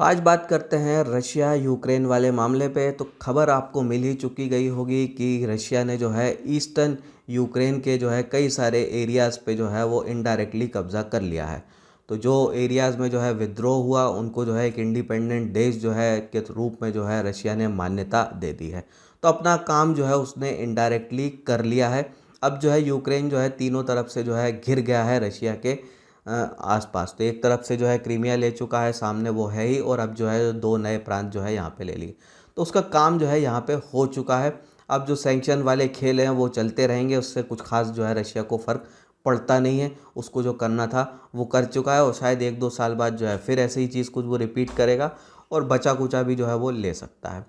तो आज बात करते हैं रशिया यूक्रेन वाले मामले पे। तो खबर आपको मिल ही चुकी गई होगी कि रशिया ने जो है ईस्टर्न यूक्रेन के जो है कई सारे एरियाज़ पे जो है वो इनडायरेक्टली कब्ज़ा कर लिया है। तो जो एरियाज़ में जो है विद्रोह हुआ उनको जो है एक इंडिपेंडेंट देश जो है के रूप में जो है रशिया ने मान्यता दे दी है। तो अपना काम जो है उसने इनडायरेक्टली कर लिया है। अब जो है यूक्रेन जो है तीनों तरफ से जो है घिर गया है रशिया के आसपास। तो एक तरफ से जो है क्रीमिया ले चुका है, सामने वो है ही, और अब जो है दो नए प्रांत जो है यहाँ पे ले लिए। तो उसका काम जो है यहाँ पे हो चुका है। अब जो सैंक्शन वाले खेल हैं वो चलते रहेंगे, उससे कुछ खास जो है रशिया को फ़र्क पड़ता नहीं है। उसको जो करना था वो कर चुका है, और शायद एक दो साल बाद जो है फिर ऐसे ही चीज़ कुछ वो रिपीट करेगा और बचा कुचा भी जो है वो ले सकता है।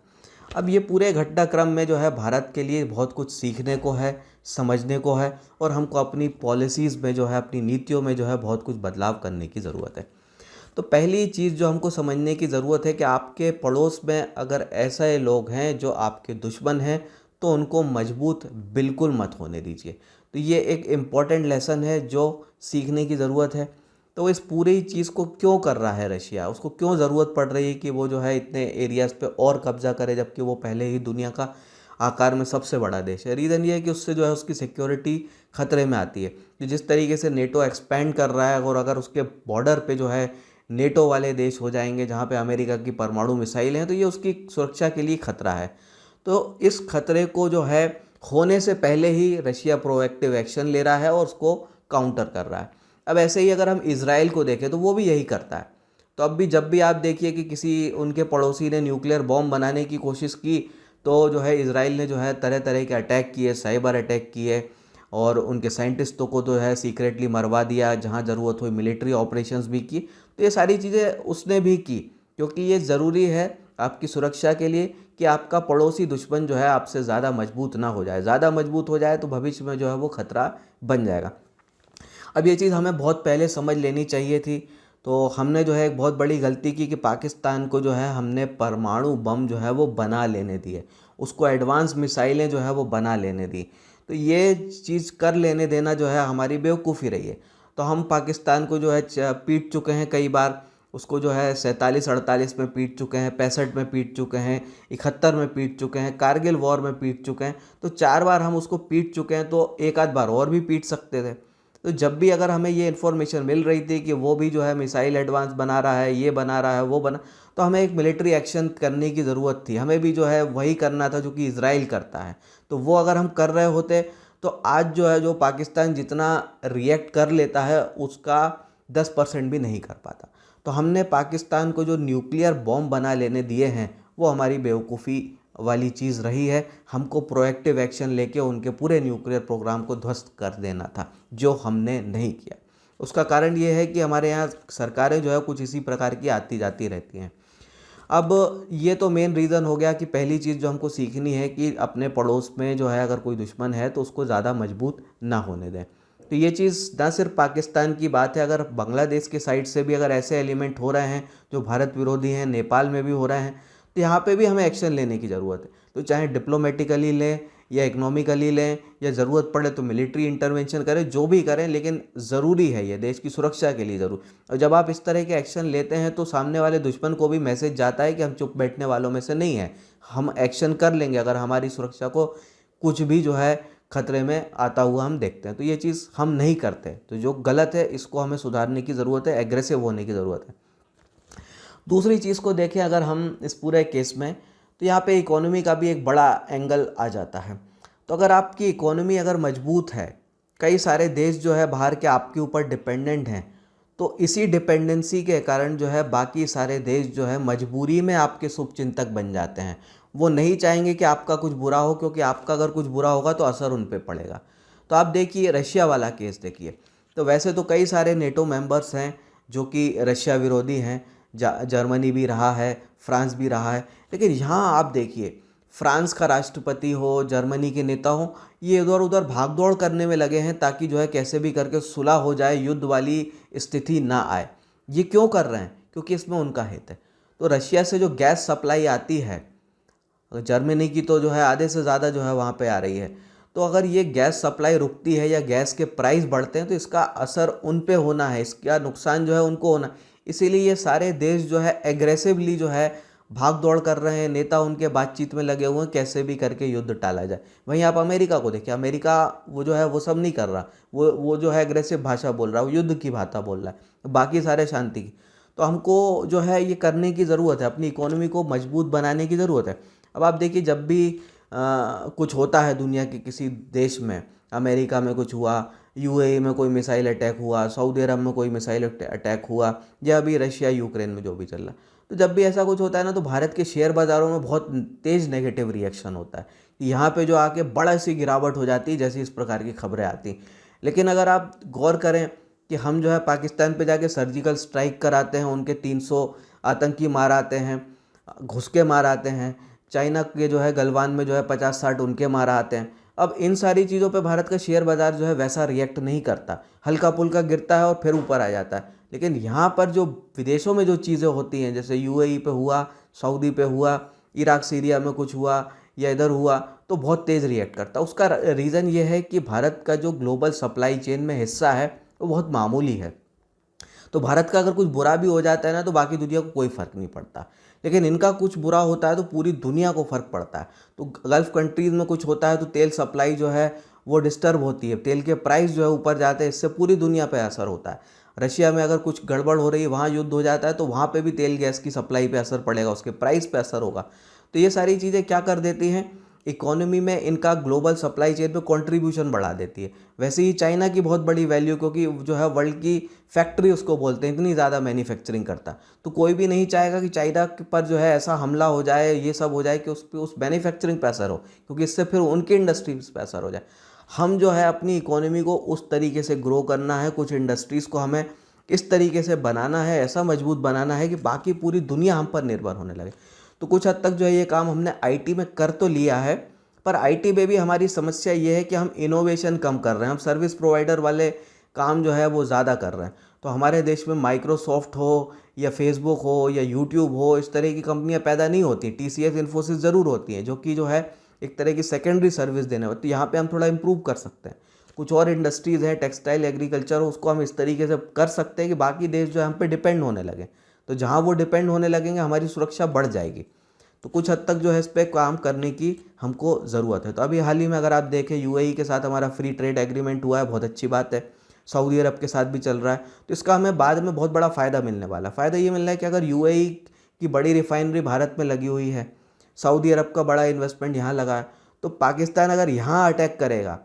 अब ये पूरे घटनाक्रम में जो है भारत के लिए बहुत कुछ सीखने को है, समझने को है, और हमको अपनी पॉलिसीज़ में जो है, अपनी नीतियों में जो है बहुत कुछ बदलाव करने की ज़रूरत है। तो पहली चीज़ जो हमको समझने की ज़रूरत है कि आपके पड़ोस में अगर ऐसे लोग हैं जो आपके दुश्मन हैं, तो उनको मजबूत बिल्कुल मत होने दीजिए। तो ये एक इम्पॉर्टेंट लेसन है जो सीखने की ज़रूरत है। तो इस पूरी चीज़ को क्यों कर रहा है रशिया, उसको क्यों ज़रूरत पड़ रही है कि वो जो है इतने एरियाज़ पे और कब्ज़ा करे, जबकि वो पहले ही दुनिया का आकार में सबसे बड़ा देश है। रीज़न ये है कि उससे जो है उसकी सिक्योरिटी खतरे में आती है। तो जिस तरीके से नेटो एक्सपेंड कर रहा है, और अगर उसके बॉर्डर पे जो है नेटो वाले देश हो जाएंगे जहाँ पे अमेरिका की परमाणु मिसाइल हैं, तो ये उसकी सुरक्षा के लिए खतरा है। तो इस खतरे को जो है होने से पहले ही रशिया प्रोएक्टिव एक्शन ले रहा है और उसको काउंटर कर रहा है। अब ऐसे ही अगर हम इसराइल को देखें तो वो भी यही करता है। तो अब भी जब भी आप देखिए कि किसी उनके पड़ोसी ने न्यूक्लियर बॉम्ब बनाने की कोशिश की, तो जो है इसराइल ने जो है तरह तरह के अटैक किए, साइबर अटैक किए, और उनके साइंटिस्टों को जो है सीक्रेटली मरवा दिया, जहाँ ज़रूरत हुई मिलिट्री ऑपरेशंस भी की। तो ये सारी चीज़ें उसने भी की, क्योंकि ये ज़रूरी है आपकी सुरक्षा के लिए कि आपका पड़ोसी दुश्मन जो है आपसे ज़्यादा मजबूत ना हो जाए। ज़्यादा मजबूत हो जाए तो भविष्य में जो है वो खतरा बन जाएगा। अब ये चीज़ हमें बहुत पहले समझ लेनी चाहिए थी। तो हमने जो है एक बहुत बड़ी गलती की कि पाकिस्तान को जो है हमने परमाणु बम जो है वो बना लेने दिए, उसको एडवांस मिसाइलें जो है वो बना लेने दी। तो ये चीज़ कर लेने देना जो है हमारी बेवकूफ़ी रही है। तो हम पाकिस्तान को जो है पीट चुके हैं कई बार। उसको जो है 47-48 में पीट चुके हैं, 65 में पीट चुके हैं, 71 में पीट चुके हैं, कारगिल वॉर में पीट चुके हैं। तो 4 बार हम उसको पीट चुके हैं, तो एक आध बार और भी पीट सकते थे। तो जब भी अगर हमें ये इन्फॉर्मेशन मिल रही थी कि वो भी जो है मिसाइल एडवांस बना रहा है, ये बना रहा है, वो बना, तो हमें एक मिलिट्री एक्शन करने की ज़रूरत थी। हमें भी जो है वही करना था जो कि इजराइल करता है। तो वो अगर हम कर रहे होते तो आज जो है जो पाकिस्तान जितना रिएक्ट कर लेता है उसका 10% भी नहीं कर पाता। तो हमने पाकिस्तान को जो न्यूक्लियर बॉम्ब बना लेने दिए हैं वो हमारी बेवकूफ़ी वाली चीज़ रही है। हमको प्रोएक्टिव एक्शन लेके उनके पूरे न्यूक्लियर प्रोग्राम को ध्वस्त कर देना था, जो हमने नहीं किया। उसका कारण ये है कि हमारे यहाँ सरकारें जो है कुछ इसी प्रकार की आती जाती रहती हैं। अब ये तो मेन रीज़न हो गया कि पहली चीज़ जो हमको सीखनी है कि अपने पड़ोस में जो है अगर कोई दुश्मन है तो उसको ज़्यादा मजबूत ना होने दें। तो ये चीज़ ना सिर्फ पाकिस्तान की बात है, अगर बांग्लादेश के साइड से भी अगर ऐसे एलिमेंट हो रहे हैं जो भारत विरोधी हैं, नेपाल में भी हो रहे हैं, तो यहाँ पे भी हमें एक्शन लेने की ज़रूरत है। तो चाहे डिप्लोमेटिकली लें या इकोनॉमिकली लें, या ज़रूरत पड़े तो मिलिट्री इंटरवेंशन करें, जो भी करें, लेकिन ज़रूरी है ये देश की सुरक्षा के लिए ज़रूर। और जब आप इस तरह के एक्शन लेते हैं तो सामने वाले दुश्मन को भी मैसेज जाता है कि हम चुप बैठने वालों में से नहीं हैं, हम एक्शन कर लेंगे अगर हमारी सुरक्षा को कुछ भी जो है खतरे में आता हुआ हम देखते हैं। तो ये चीज़ हम नहीं करते, तो जो गलत है इसको हमें सुधारने की ज़रूरत है, एग्रेसिव होने की ज़रूरत है। दूसरी चीज़ को देखें अगर हम इस पूरे केस में, तो यहाँ पे इकोनॉमी का भी एक बड़ा एंगल आ जाता है। तो अगर आपकी इकोनॉमी अगर मजबूत है, कई सारे देश जो है बाहर के आपके ऊपर डिपेंडेंट हैं, तो इसी डिपेंडेंसी के कारण जो है बाकी सारे देश जो है मजबूरी में आपके शुभचिंतक बन जाते हैं। वो नहीं चाहेंगे कि आपका कुछ बुरा हो, क्योंकि आपका अगर कुछ बुरा होगा तो असर उन पे पड़ेगा। तो आप देखिए रशिया वाला केस देखिए। तो वैसे तो कई सारे नेटो मेंबर्स हैं जो कि रशिया विरोधी हैं, जर्मनी भी रहा है, फ्रांस भी रहा है, लेकिन यहाँ आप देखिए फ्रांस का राष्ट्रपति हो, जर्मनी के नेता हो, ये इधर उधर भाग दौड़ करने में लगे हैं ताकि जो है कैसे भी करके सुलह हो जाए, युद्ध वाली स्थिति ना आए। ये क्यों कर रहे हैं? क्योंकि इसमें उनका हित है। तो रशिया से जो गैस सप्लाई आती है, जर्मनी की तो जो है आधे से ज़्यादा जो है वहाँ पे आ रही है। तो अगर ये गैस सप्लाई रुकती है या गैस के प्राइस बढ़ते हैं तो इसका असर उन पे होना है, इसका नुकसान जो है उनको होना। इसीलिए ये सारे देश जो है एग्रेसिवली जो है भाग दौड़ कर रहे हैं, नेता उनके बातचीत में लगे हुए हैं कैसे भी करके युद्ध टाला जाए। वहीं आप अमेरिका को देखिए, अमेरिका वो जो है वो सब नहीं कर रहा, वो जो है एग्रेसिव भाषा बोल रहा है, वो युद्ध की भाषा बोल रहा है, बाकी सारे शांति की। तो हमको जो है ये करने की ज़रूरत है, अपनी इकोनॉमी को मजबूत बनाने की ज़रूरत है। अब आप देखिए जब भी कुछ होता है दुनिया के किसी देश में, अमेरिका में कुछ हुआ, यूएई में कोई मिसाइल अटैक हुआ, सऊदी अरब में कोई मिसाइल अटैक हुआ, या अभी रशिया यूक्रेन में जो भी चल रहा है, तो जब भी ऐसा कुछ होता है ना तो भारत के शेयर बाज़ारों में बहुत तेज़ नेगेटिव रिएक्शन होता है। यहाँ पे जो आके बड़ा सी गिरावट हो जाती है जैसी इस प्रकार की खबरें आती। लेकिन अगर आप गौर करें कि हम जो है पाकिस्तान पे जाके सर्जिकल स्ट्राइक कराते हैं, उनके 300 आतंकी मार आते हैं, घुस के मार आते हैं, चाइना के जो है गलवान में जो है 50-60 उनके मार आते हैं। अब इन सारी चीज़ों पे भारत का शेयर बाज़ार जो है वैसा रिएक्ट नहीं करता, हल्का पुल्का गिरता है और फिर ऊपर आ जाता है। लेकिन यहाँ पर जो विदेशों में जो चीज़ें होती हैं, जैसे यूएई पे हुआ, सऊदी पे हुआ, इराक सीरिया में कुछ हुआ या इधर हुआ, तो बहुत तेज़ रिएक्ट करता है। उसका रीज़न ये है कि भारत का जो ग्लोबल सप्लाई चेन में हिस्सा है वो बहुत मामूली है। तो भारत का अगर कुछ बुरा भी हो जाता है ना तो बाकी दुनिया को कोई फ़र्क नहीं पड़ता, लेकिन इनका कुछ बुरा होता है तो पूरी दुनिया को फ़र्क पड़ता है। तो गल्फ़ कंट्रीज़ में कुछ होता है तो तेल सप्लाई जो है वो डिस्टर्ब होती है, तेल के प्राइस जो है ऊपर जाते हैं, इससे पूरी दुनिया पे असर होता है। रशिया में अगर कुछ गड़बड़ हो रही है, वहाँ युद्ध हो जाता है, तो वहाँ पे भी तेल गैस की सप्लाई पे असर पड़ेगा, उसके प्राइस पे असर होगा। तो ये सारी चीज़ें क्या कर देती हैं, इकोनॉमी में इनका ग्लोबल सप्लाई चेन पे कंट्रीब्यूशन बढ़ा देती है। वैसे ही चाइना की बहुत बड़ी वैल्यू, क्योंकि जो है वर्ल्ड की फैक्ट्री उसको बोलते हैं, इतनी ज़्यादा मैन्युफैक्चरिंग करता। तो कोई भी नहीं चाहेगा कि चाइना पर जो है ऐसा हमला हो जाए, ये सब हो जाए कि उस पर उस मैन्युफैक्चरिंग पे असर हो, क्योंकि इससे फिर उनकी इंडस्ट्रीज पे असर हो जाए। हम जो है अपनी इकोनॉमी को उस तरीके से ग्रो करना है, कुछ इंडस्ट्रीज़ को हमें इस तरीके से बनाना है, ऐसा मजबूत बनाना है कि बाकी पूरी दुनिया हम पर निर्भर होने लगे। तो कुछ हद तक जो है ये काम हमने आईटी में कर तो लिया है, पर आईटी में भी हमारी समस्या ये है कि हम इनोवेशन कम कर रहे हैं, हम सर्विस प्रोवाइडर वाले काम जो है वो ज़्यादा कर रहे हैं। तो हमारे देश में माइक्रोसॉफ्ट हो या फेसबुक हो या यूट्यूब हो, इस तरह की कंपनियां पैदा नहीं होती। टीसीएस, इन्फोसिस ज़रूर होती हैं, जो कि जो है एक तरह की सेकेंडरी सर्विस देने होती है। यहाँ पे हम थोड़ा इम्प्रूव कर सकते हैं। कुछ और इंडस्ट्रीज़ हैं, टेक्सटाइल, एग्रीकल्चर, उसको हम इस तरीके से कर सकते हैं कि बाकी देश जो है हम पे डिपेंड होने लगे। तो जहाँ वो डिपेंड होने लगेंगे हमारी सुरक्षा बढ़ जाएगी। तो कुछ हद तक जो है इस पर काम करने की हमको ज़रूरत है। तो अभी हाल ही में अगर आप देखें, यूएई के साथ हमारा फ्री ट्रेड एग्रीमेंट हुआ है, बहुत अच्छी बात है। सऊदी अरब के साथ भी चल रहा है, तो इसका हमें बाद में बहुत बड़ा फ़ायदा मिलने वाला है। फ़ायदा ये मिल रहा है कि अगर यूएई की बड़ी रिफाइनरी भारत में लगी हुई है, सऊदी अरब का बड़ा इन्वेस्टमेंट यहाँ लगा है, तो पाकिस्तान अगर यहाँ अटैक करेगा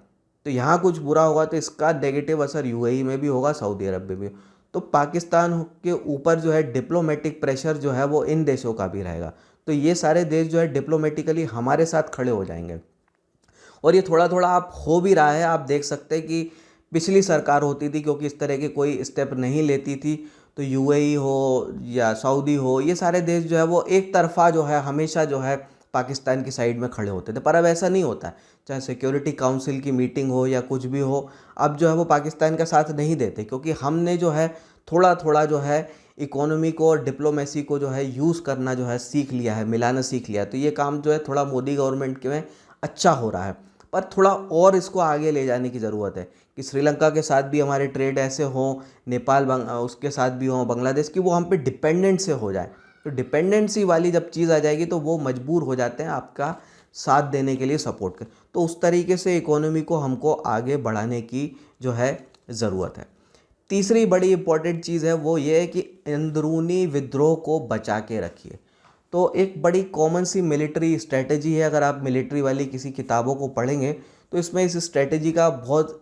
तो यहाँ कुछ बुरा होगा तो इसका नेगेटिव असर यूएई में भी होगा, सऊदी अरब में भी। तो पाकिस्तान के ऊपर जो है डिप्लोमेटिक प्रेशर जो है वो इन देशों का भी रहेगा। तो ये सारे देश जो है डिप्लोमेटिकली हमारे साथ खड़े हो जाएंगे, और ये थोड़ा थोड़ा आप हो भी रहा है। आप देख सकते हैं कि पिछली सरकार होती थी, क्योंकि इस तरह के कोई स्टेप नहीं लेती थी, तो यूएई हो या सऊदी हो, ये सारे देश जो है वो एक तरफा जो है हमेशा जो है पाकिस्तान की साइड में खड़े होते थे। पर अब ऐसा नहीं होता है, चाहे सिक्योरिटी काउंसिल की मीटिंग हो या कुछ भी हो, अब जो है वो पाकिस्तान का साथ नहीं देते, क्योंकि हमने जो है थोड़ा थोड़ा जो है इकोनॉमी को और डिप्लोमेसी को जो है यूज़ करना जो है सीख लिया है, मिलाना सीख लिया है। तो ये काम जो है थोड़ा मोदी गवर्नमेंट के में अच्छा हो रहा है, पर थोड़ा और इसको आगे ले जाने की ज़रूरत है कि श्रीलंका के साथ भी हमारे ट्रेड ऐसे हों, नेपाल उसके साथ भी हों, बांग्लादेश की, वो हम पे डिपेंडेंट से हो जाए। तो डिपेंडेंसी वाली जब चीज़ आ जाएगी तो वो मजबूर हो जाते हैं आपका साथ देने के लिए, सपोर्ट कर। तो उस तरीके से इकोनॉमी को हमको आगे बढ़ाने की जो है ज़रूरत है। तीसरी बड़ी इंपॉर्टेंट चीज़ है वो ये है कि अंदरूनी विद्रोह को बचा के रखिए। तो एक बड़ी कॉमन सी मिलिट्री स्ट्रेटजी है, अगर आप मिलिट्री वाली किसी किताबों को पढ़ेंगे तो इसमें इस स्ट्रेटजी का बहुत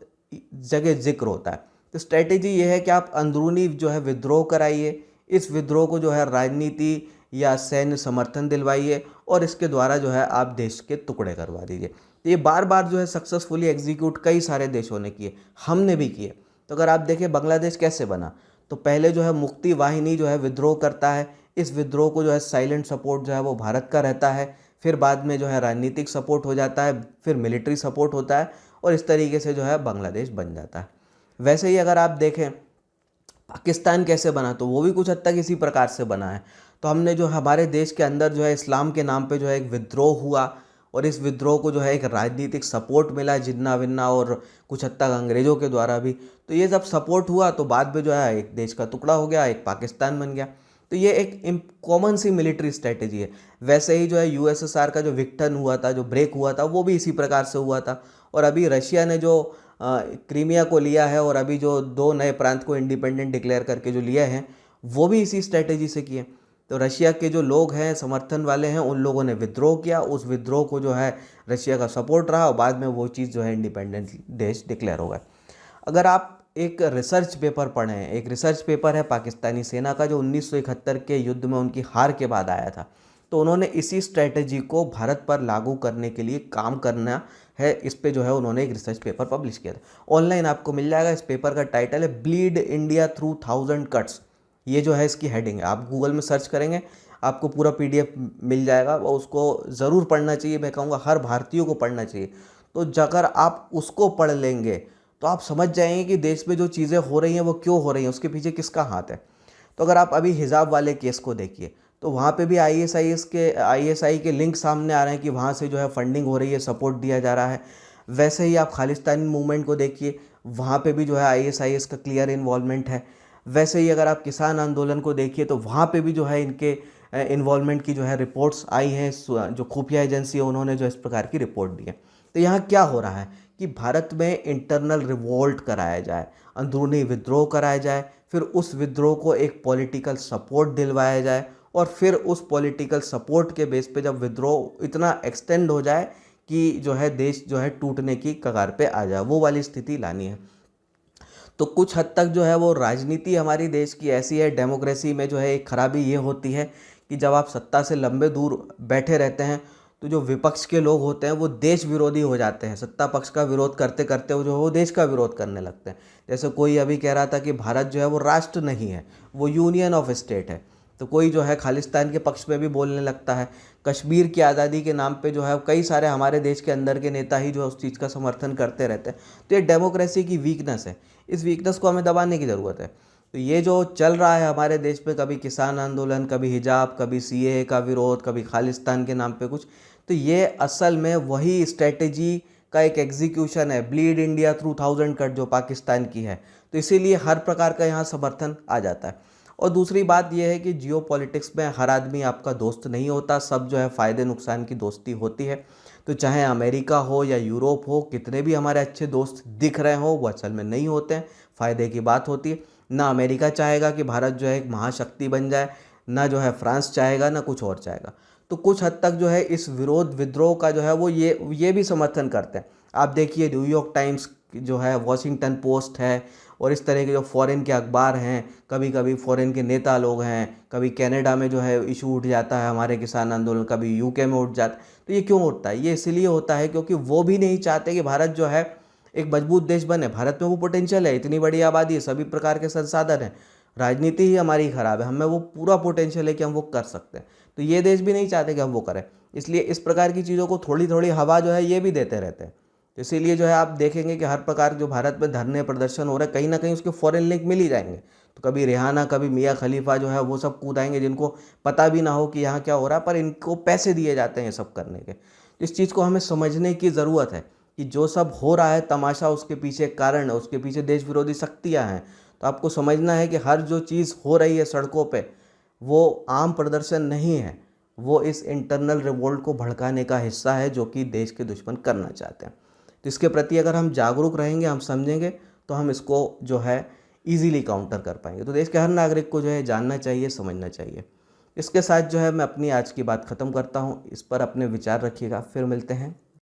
जगह जिक्र होता है। तो स्ट्रेटजी ये है कि आप अंदरूनी जो है विद्रोह कराइए, इस विद्रोह को जो है राजनीति या सैन्य समर्थन दिलवाइए, और इसके द्वारा जो है आप देश के टुकड़े करवा दीजिए। ये बार बार जो है सक्सेसफुली एग्जीक्यूट कई सारे देशों ने किए, हमने भी किए। तो अगर आप देखें बांग्लादेश कैसे बना, तो पहले जो है मुक्ति वाहिनी जो है विद्रोह करता है, इस विद्रोह को जो है साइलेंट सपोर्ट जो है वो भारत का रहता है, फिर बाद में जो है राजनीतिक सपोर्ट हो जाता है, फिर मिलिट्री सपोर्ट होता है, और इस तरीके से जो है बांग्लादेश बन जाता है। वैसे ही अगर आप देखें पाकिस्तान कैसे बना, तो वो भी कुछ हद तक इसी प्रकार से बना है। तो हमने जो हमारे देश के अंदर जो है इस्लाम के नाम पे जो है एक विद्रोह हुआ, और इस विद्रोह को जो है एक राजनीतिक सपोर्ट मिला जिन्ना विन्ना और कुछ हद तक अंग्रेज़ों के द्वारा भी। तो ये जब सपोर्ट हुआ तो बाद में जो है एक देश का टुकड़ा हो गया, एक पाकिस्तान बन गया। तो ये एक कॉमन सी मिलिट्री स्ट्रेटेजी है। वैसे ही जो है यूएसएसआर का जो विघटन हुआ था, जो ब्रेक हुआ था, वो भी इसी प्रकार से हुआ था। और अभी रशिया ने जो क्रीमिया को लिया है और अभी जो 2 नए प्रांत को इंडिपेंडेंट डिक्लेयर करके जो लिया है, वो भी इसी स्ट्रेटेजी से किए। तो रशिया के जो लोग हैं, समर्थन वाले हैं, उन लोगों ने विद्रोह किया। उस विद्रोह को जो है रशिया का सपोर्ट रहा और बाद में वो चीज़ जो है इंडिपेंडेंट देश डिक्लेयर हो गया। अगर आप एक रिसर्च पेपर पढ़ें, एक रिसर्च पेपर है पाकिस्तानी सेना का जो 1971 के युद्ध में उनकी हार के बाद आया था, तो उन्होंने इसी स्ट्रेटजी को भारत पर लागू करने के लिए काम करना है, इस पे जो है उन्होंने एक रिसर्च पेपर पब्लिश किया था। ऑनलाइन आपको मिल जाएगा। इस पेपर का टाइटल है ब्लीड इंडिया थ्रू 1000 कट्स। ये जो है इसकी हेडिंग है। आप गूगल में सर्च करेंगे, आपको पूरा PDF मिल जाएगा और उसको ज़रूर पढ़ना चाहिए। मैं कहूँगा हर भारतीय को पढ़ना चाहिए। तो अगर आप उसको पढ़ लेंगे तो आप समझ जाएंगे कि देश में जो चीज़ें हो रही हैं वो क्यों हो रही हैं, उसके पीछे किसका हाथ है। तो अगर आप अभी हिजाब वाले केस को देखिए तो वहाँ पे भी ISI के लिंक सामने आ रहे हैं कि वहाँ से जो है फंडिंग हो रही है, सपोर्ट दिया जा रहा है। वैसे ही आप खालिस्तानी मूवमेंट को देखिए, वहाँ पे भी जो है ISIS का क्लियर इन्वॉल्वमेंट है। वैसे ही अगर आप किसान आंदोलन को देखिए तो वहाँ पे भी जो है इनके इन्वॉल्वमेंट की जो है रिपोर्ट्स आई हैं। जो खुफिया एजेंसी है उन्होंने जो इस प्रकार की रिपोर्ट दी है। तो यहाँ क्या हो रहा है कि भारत में इंटरनल रिवोल्ट कराया जाए, अंदरूनी विद्रोह कराया जाए, फिर उस विद्रोह को एक पॉलिटिकल सपोर्ट दिलवाया जाए और फिर उस पॉलिटिकल सपोर्ट के बेस पे जब विद्रोह इतना एक्सटेंड हो जाए कि जो है देश जो है टूटने की कगार पे आ जाए, वो वाली स्थिति लानी है। तो कुछ हद तक जो है वो राजनीति हमारी देश की ऐसी है, डेमोक्रेसी में जो है एक खराबी ये होती है कि जब आप सत्ता से लंबे दूर बैठे रहते हैं तो जो विपक्ष के लोग होते हैं वो देश विरोधी हो जाते हैं। सत्ता पक्ष का विरोध करते करते वो जो है वो देश का विरोध करने लगते हैं। जैसे कोई अभी कह रहा था कि भारत जो है वो राष्ट्र नहीं है, वो यूनियन ऑफ स्टेट है। तो कोई जो है खालिस्तान के पक्ष में भी बोलने लगता है। कश्मीर की आज़ादी के नाम पे जो है कई सारे हमारे देश के अंदर के नेता ही जो है उस चीज़ का समर्थन करते रहते हैं। तो ये डेमोक्रेसी की वीकनेस है। इस वीकनेस को हमें दबाने की ज़रूरत है। तो ये जो चल रहा है हमारे देश में, कभी किसान आंदोलन, कभी हिजाब, कभी CAA का विरोध, कभी खालिस्तान के नाम पे कुछ, तो ये असल में वही स्ट्रेटेजी का एक एग्जीक्यूशन है, ब्लीड इंडिया थ्रू 1000 कट जो पाकिस्तान की है। तो इसीलिए हर प्रकार का यहाँ समर्थन आ जाता है। और दूसरी बात यह है कि जियो पॉलिटिक्स में हर आदमी आपका दोस्त नहीं होता, सब जो है फ़ायदे नुकसान की दोस्ती होती है। तो चाहे अमेरिका हो या यूरोप हो, कितने भी हमारे अच्छे दोस्त दिख रहे हो, वो असल में नहीं होते हैं। फ़ायदे की बात होती है। ना अमेरिका चाहेगा कि भारत जो है एक महाशक्ति बन जाए, ना जो है फ्रांस चाहेगा, ना कुछ और चाहेगा। तो कुछ हद तक जो है इस विरोध विद्रोह का जो है वो ये भी समर्थन करते हैं। आप देखिए न्यूयॉर्क टाइम्स जो है, वॉशिंगटन पोस्ट है और इस तरह के जो फॉरेन के अखबार हैं, कभी कभी फॉरेन के नेता लोग हैं, कभी कनाडा में जो है इशू उठ जाता है हमारे किसान आंदोलन, कभी UK में उठ जाता है। तो ये क्यों होता है? ये इसलिए होता है क्योंकि वो भी नहीं चाहते कि भारत जो है एक मजबूत देश बने। भारत में वो पोटेंशियल है, इतनी बड़ी आबादी है, सभी प्रकार के संसाधन हैं, राजनीति ही हमारी ख़राब है, हमें वो पूरा पोटेंशियल है कि हम वो कर सकते हैं। तो ये देश भी नहीं चाहते कि हम वो करें। इसलिए इस प्रकार की चीज़ों को थोड़ी थोड़ी हवा जो है ये भी देते रहते हैं। तो इसीलिए जो है आप देखेंगे कि हर प्रकार जो भारत में धरने प्रदर्शन हो रहा है, कहीं ना कहीं उसके फॉरेन लिंक मिल ही जाएंगे। तो कभी रिहाना, कभी मियाँ खलीफा जो है वो सब कूद आएंगे, जिनको पता भी ना हो कि यहाँ क्या हो रहा है, पर इनको पैसे दिए जाते हैं ये सब करने के। तो इस चीज़ को हमें समझने की ज़रूरत है कि जो सब हो रहा है तमाशा, उसके पीछे कारण है, उसके पीछे देश विरोधी शक्तियाँ हैं। तो आपको समझना है कि हर जो चीज़ हो रही है सड़कों पे, वो आम प्रदर्शन नहीं है, वो इस इंटरनल रिवोल्ट को भड़काने का हिस्सा है जो कि देश के दुश्मन करना चाहते हैं। तो इसके प्रति अगर हम जागरूक रहेंगे, हम समझेंगे, तो हम इसको जो है ईजीली काउंटर कर पाएंगे। तो देश के हर नागरिक को जो है जानना चाहिए, समझना चाहिए। इसके साथ जो है मैं अपनी आज की बात ख़त्म करता हूँ। इस पर अपने विचार रखिएगा। फिर मिलते हैं।